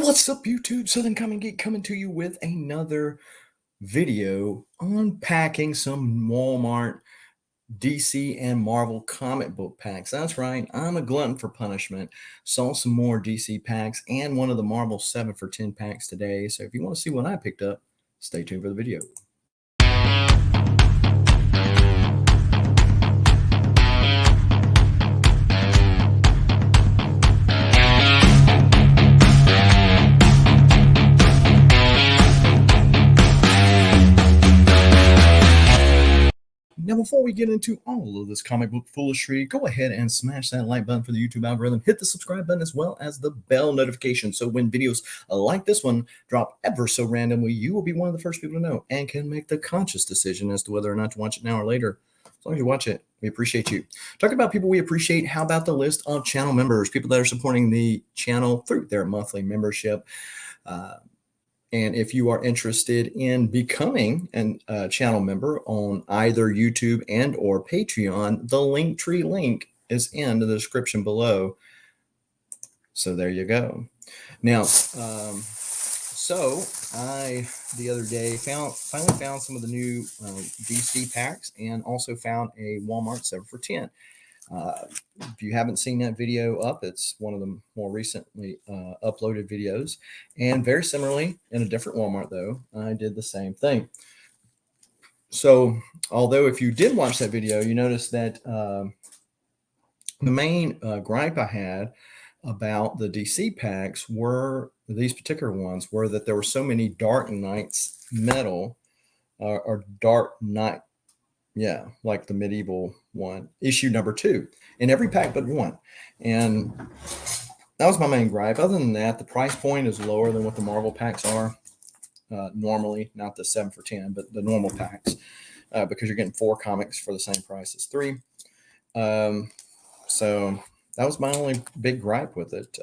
What's up, YouTube? Southern Common Geek coming to you with another video unpacking some Walmart DC and Marvel comic book packs. That's right, I'm a glutton for punishment. Saw some more DC packs and one of the Marvel 7 for 10 packs today. So if you want to see what I picked up, stay tuned for the video. Now, before we get into all of this comic book foolishry, go ahead and smash that like button for the YouTube algorithm. Hit the subscribe button as well as the bell notification. So when videos like this one drop ever so randomly, you will be one of the first people to know and can make the conscious decision as to whether or not to watch it now or later. As long as you watch it, we appreciate you. Talk about people we appreciate. How about the list of channel members, people that are supporting the channel through their monthly membership? And if you are interested in becoming a channel member on either YouTube and or Patreon, the Linktree link is in the description below. So there you go. Now, so I, the other day, finally found some of the new DC packs and also found a Walmart 7 for 10. If you haven't seen that video up, it's one of the more recently uploaded videos. And very similarly, in a different Walmart, though, I did the same thing. So although if you did watch that video, you noticed that the main gripe I had about the DC packs were, these particular ones, were that there were so many Dark Knights metal or Dark Knight, yeah, like the medieval one, issue number 2 in every pack but one. And that was my main gripe. Other than that, the price point is lower than what the Marvel packs are normally, not the 7 for 10, but the normal packs, because you're getting 4 comics for the same price as 3. So that was my only big gripe with it.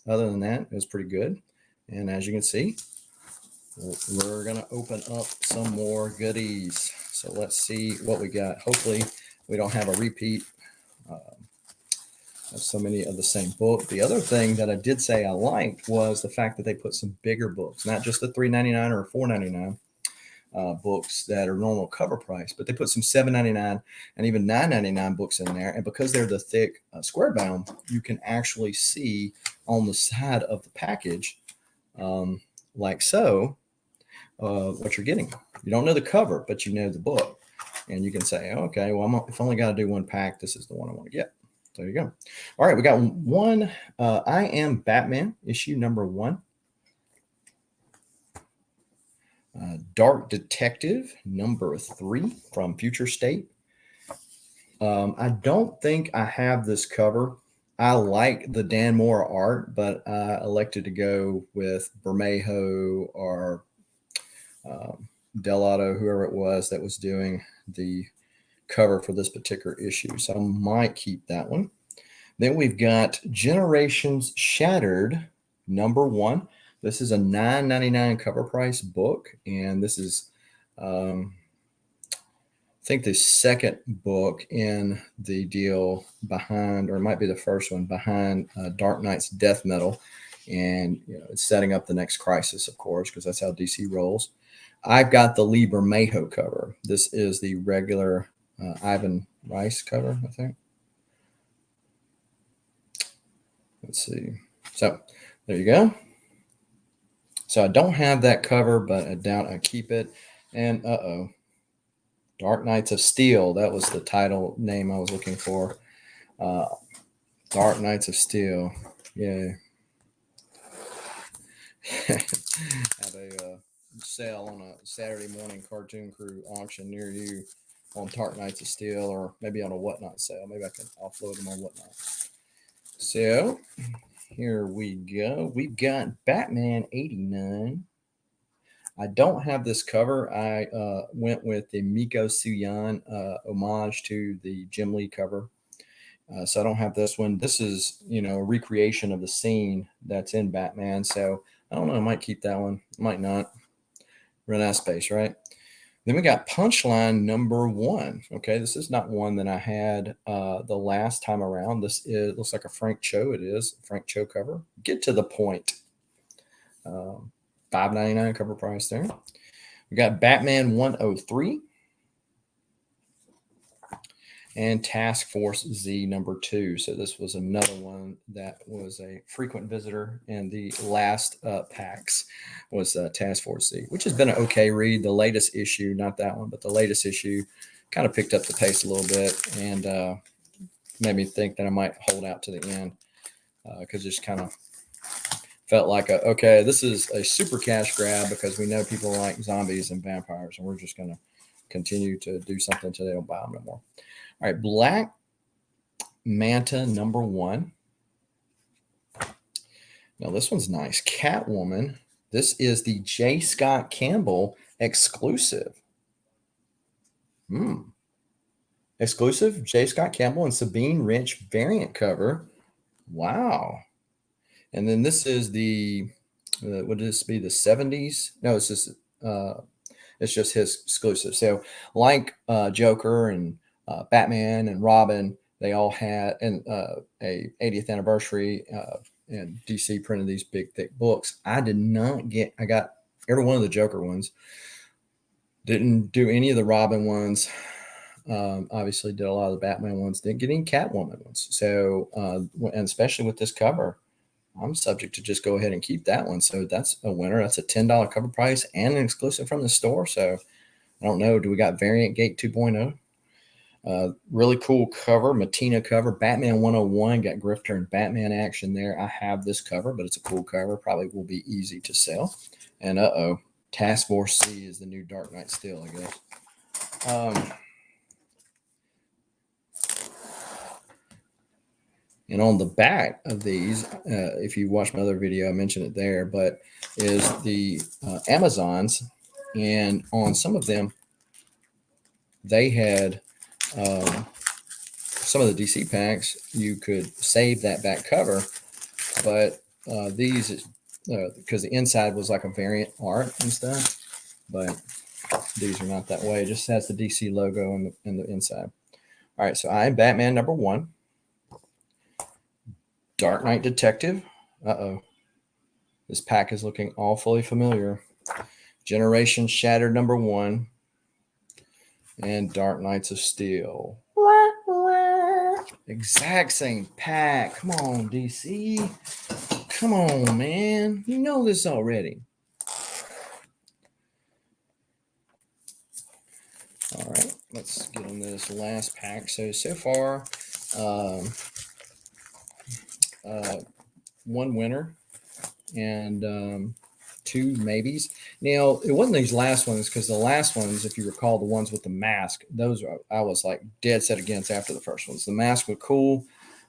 Other than that, it was pretty good. And as you can see, we're going to open up some more goodies. So let's see what we got. Hopefully we don't have a repeat of so many of the same book. The other thing that I did say I liked was the fact that they put some bigger books, not just the $3.99 or $4.99 books that are normal cover price, but they put some $7.99 and even $9.99 books in there. And because they're the thick square bound, you can actually see on the side of the package, like so, what you're getting. You don't know the cover, but you know the book, and you can say, okay, well, if I only got to do one pack, this is the one I want to get. There you go. All right, we got one. I Am Batman, issue number 1. Dark Detective number 3 from Future State. I don't think I have this cover. I like the Dan Mora art, but I elected to go with Bermejo or Delato, whoever it was that was doing the cover for this particular issue. So I might keep that one. Then we've got Generations Shattered number 1. This is a $9.99 cover price book, and this is I think the second book in the deal behind, or it might be the first one behind Dark Knight's Death Metal. And it's setting up the next crisis, of course, because that's how DC rolls. I've got the Lee Bermejo cover. This is the regular Ivan Rice cover, I think. Let's see. So there you go. So I don't have that cover, but I doubt I keep it. And Dark Knights of Steel. That was the title name I was looking for. Dark Knights of Steel. Yeah. Have a sale on a Saturday morning Cartoon Crew auction near you on Dark Knights of Steel, or maybe on a Whatnot sale. Maybe I can offload them on Whatnot. So here we go. We've got Batman 89. I don't have this cover. I went with the Miko Suyan homage to the Jim Lee cover. So I don't have this one. This is, a recreation of the scene that's in Batman. So I don't know. I might keep that one. Might not. Run out of space, right? Then we got Punchline number 1. Okay, this is not one that I had the last time around. This looks like a Frank Cho. It is a Frank Cho cover. Get to the point. $5.99 cover price there. We got Batman 103 and Task Force Z #2. So this was another one that was a frequent visitor in the last packs was Task Force Z, which has been an okay read. The latest issue, not that one, but the latest issue kind of picked up the pace a little bit and made me think that I might hold out to the end because just kind of felt like, okay, this is a super cash grab because we know people like zombies and vampires, and we're just going to continue to do something until they don't buy them no more. All right, Black Manta #1. Now, this one's nice. Catwoman. This is the J. Scott Campbell exclusive. Exclusive J. Scott Campbell and Sabine Wrench variant cover. Wow. And then this is the, would this be the 70s? No, it's just his exclusive. So like Joker and Batman and Robin, they all had a 80th anniversary and DC printed these big thick books. I did not get, I got every one of the Joker ones. Didn't do any of the Robin ones. Obviously did a lot of the Batman ones. Didn't get any Catwoman ones. So, and especially with this cover, I'm subject to just go ahead and keep that one. So that's a winner. That's a $10 cover price and an exclusive from the store. So I don't know. Do we got Variant Gate 2.0? Really cool cover, Matina cover. Batman 101 got Grifter and Batman action there. I have this cover, but it's a cool cover. Probably will be easy to sell. And Task Force C is the new Dark Knight still, I guess. And on the back of these, if you watch my other video, I mentioned it there, but is the Amazons. And on some of them, they had some of the DC packs, you could save that back cover. But these, because the inside was like a variant art and stuff, but these are not that way. It just has the DC logo in the inside. All right, so I'm Batman #1. Dark Knight Detective. This pack is looking awfully familiar. Generation Shattered #1. And Dark Knights of Steel. Exact same pack. Come on, DC. Come on, man. You know this already. All right, let's get on this last pack. So far, one winner and 2 maybes. Now, it wasn't these last ones because the last ones, if you recall, the ones with the mask, those I was like dead set against after the first ones. The mask were cool,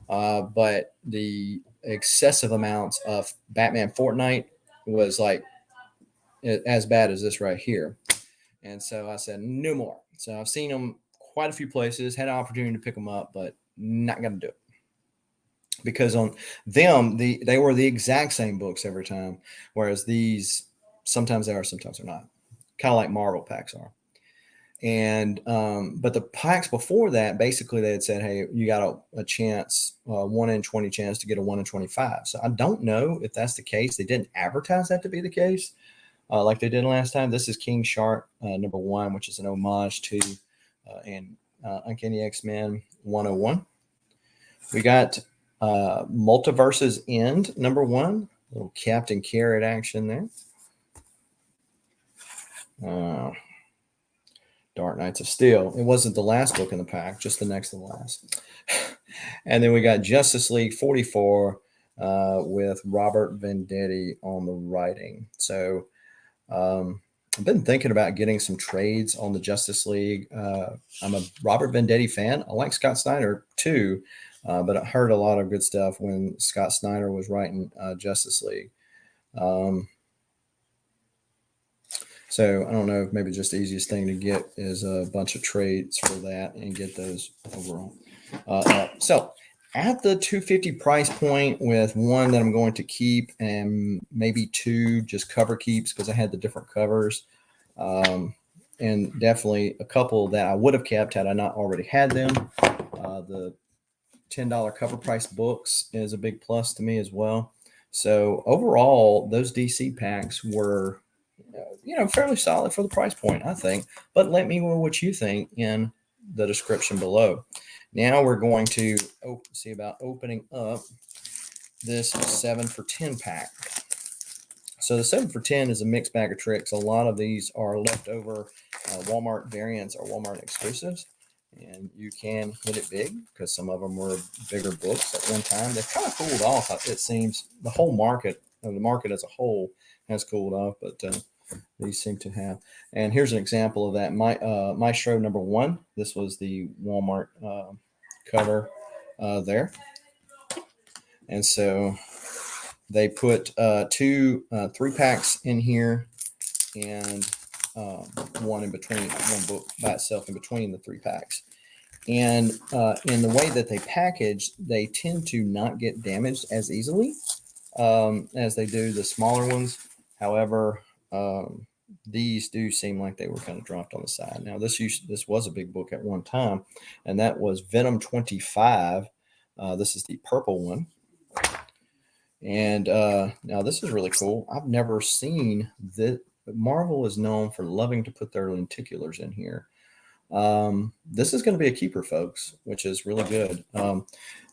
but the excessive amounts of Batman Fortnite was like as bad as this right here. And so I said, no more. So I've seen them quite a few places, had an opportunity to pick them up, but not going to do it. Because on them, they were the exact same books every time, whereas these sometimes they are, sometimes they're not. Kind of like Marvel packs are. And but the packs before that, basically they had said, hey, you got a chance, 1 in 20 chance to get a 1 in 25. So I don't know if that's the case. They didn't advertise that to be the case like they did last time. This is King Shark #1, which is an homage to Uncanny X-Men 101. We got Multiverse's End #1, little Captain Carrot action there. Dark Knights of Steel. It wasn't the last book in the pack, just the next to the last. And then we got Justice League 44 with Robert Venditti on the writing. So I've been thinking about getting some trades on the Justice League. I'm a Robert Venditti fan. I like Scott Snyder too. But I heard a lot of good stuff when Scott Snyder was writing Justice League. So I don't know if maybe just the easiest thing to get is a bunch of trades for that and get those overall up. So at the $250 price point with 1 that I'm going to keep and maybe 2 just cover keeps because I had the different covers. And definitely a couple that I would have kept had I not already had them. The $10 cover price books is a big plus to me as well. So overall, those DC packs were, fairly solid for the price point, I think. But let me know what you think in the description below. Now we're going to see about opening up this 7 for 10 pack. So the 7 for 10 is a mixed bag of tricks. A lot of these are leftover Walmart variants or Walmart exclusives. And you can hit it big because some of them were bigger books at one time. They've kind of cooled off, it seems. The whole market, the market as a whole, has cooled off, but these seem to have. And here's an example of that. Maestro #1. This was the Walmart cover there. And so they put 3 packs in here and one in between, one book by itself in between the 3 packs. And in the way that they package, they tend to not get damaged as easily as they do the smaller ones. However, these do seem like they were kind of dropped on the side. Now, this was a big book at one time, and that was Venom 25. This is the purple one. And now this is really cool. I've never seen that. Marvel is known for loving to put their lenticulars in here. This is going to be a keeper, folks, which is really good.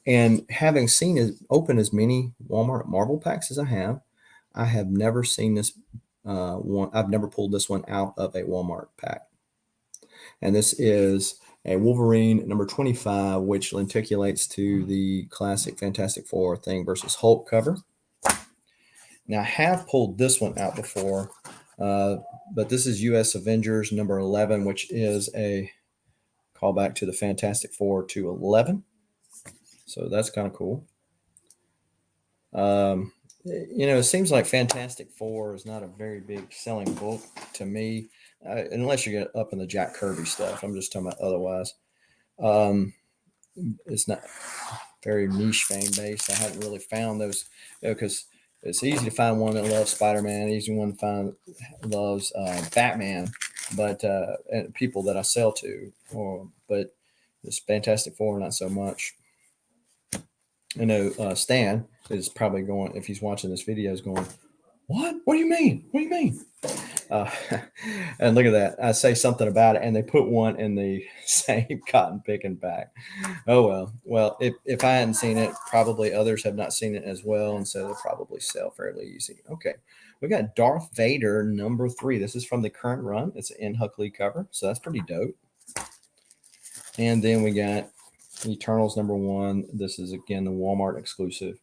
And having seen it open as many Walmart Marvel packs as I have never seen this one. I've never pulled this one out of a Walmart pack. And this is a Wolverine #25, which lenticulates to the classic Fantastic Four Thing versus Hulk cover. Now, I have pulled this one out before, but this is US Avengers #11, which is a callback to the Fantastic Four 211. So that's kind of cool. It seems like Fantastic Four is not a very big selling book to me, unless you get up in the Jack Kirby stuff. I'm just talking about otherwise. It's not very niche fan based. I haven't really found those because it's easy to find one that loves Spider-Man, easy one to find loves Batman, but and people that I sell to, but this Fantastic Four, not so much. I know Stan is probably going, if he's watching this video, is going, what? What do you mean? What do you mean? And look at that. I say something about it, and they put one in the same cotton picking pack. Oh, well. Well, if I hadn't seen it, probably others have not seen it as well, and so they'll probably sell fairly easy. Okay. We got Darth Vader #3. This is from the current run. It's an Huckley cover, so that's pretty dope. And then we got Eternals #1. This is, again, the Walmart exclusive.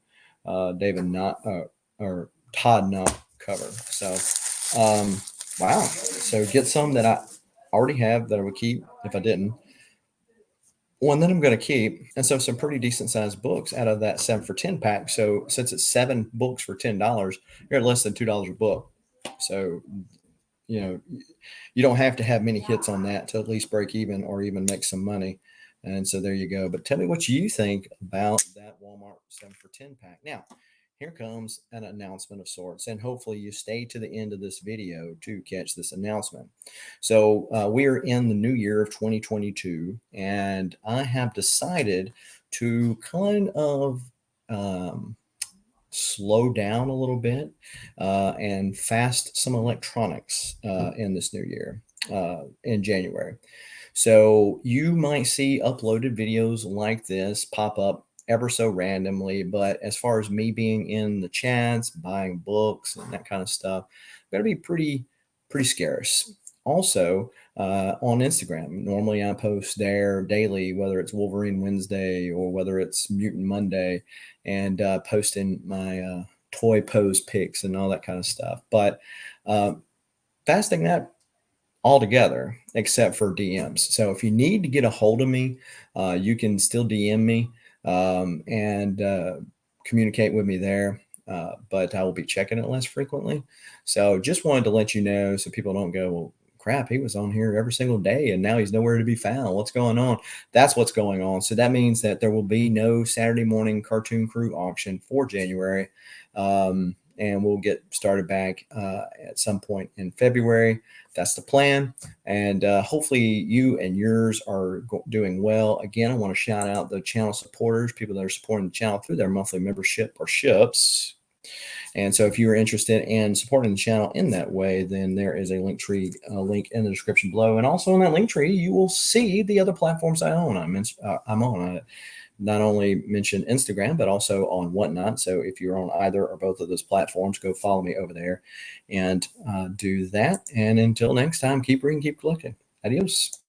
David Knott, or Todd Knott cover. So, wow. So get some that I already have that I would keep if I didn't. One that I'm going to keep. And so some pretty decent sized books out of that 7 for 10 pack. So since it's 7 books for $10, you're at less than $2 a book. So, you don't have to have many hits on that to at least break even or even make some money. And so there you go. But tell me what you think about that Walmart 7 for 10 pack. Now, here comes an announcement of sorts, and hopefully you stay to the end of this video to catch this announcement. So we are in the new year of 2022, and I have decided to kind of slow down a little bit and fast some electronics in this new year in January. So you might see uploaded videos like this pop up ever so randomly, but as far as me being in the chats, buying books and that kind of stuff, going to be pretty scarce. Also, on Instagram, normally I post there daily, whether it's Wolverine Wednesday or whether it's Mutant Monday, and posting my toy pose pics and all that kind of stuff. But fasting that altogether, except for DMs. So if you need to get a hold of me, you can still DM me and communicate with me there. But I will be checking it less frequently. So just wanted to let you know so people don't go, well, crap, he was on here every single day and now he's nowhere to be found. What's going on? That's what's going on. So that means that there will be no Saturday morning Cartoon Crew auction for January. And we'll get started back at some point in February. That's the plan. And hopefully you and yours are doing well. Again, I want to shout out the channel supporters, people that are supporting the channel through their monthly membership or ships. And so if you're interested in supporting the channel in that way, then there is a link tree link in the description below. And also in that link tree, you will see the other platforms I own. I'm on. I not only mention Instagram, but also on Whatnot. So if you're on either or both of those platforms, go follow me over there and do that. And until next time, keep reading, keep collecting. Adios.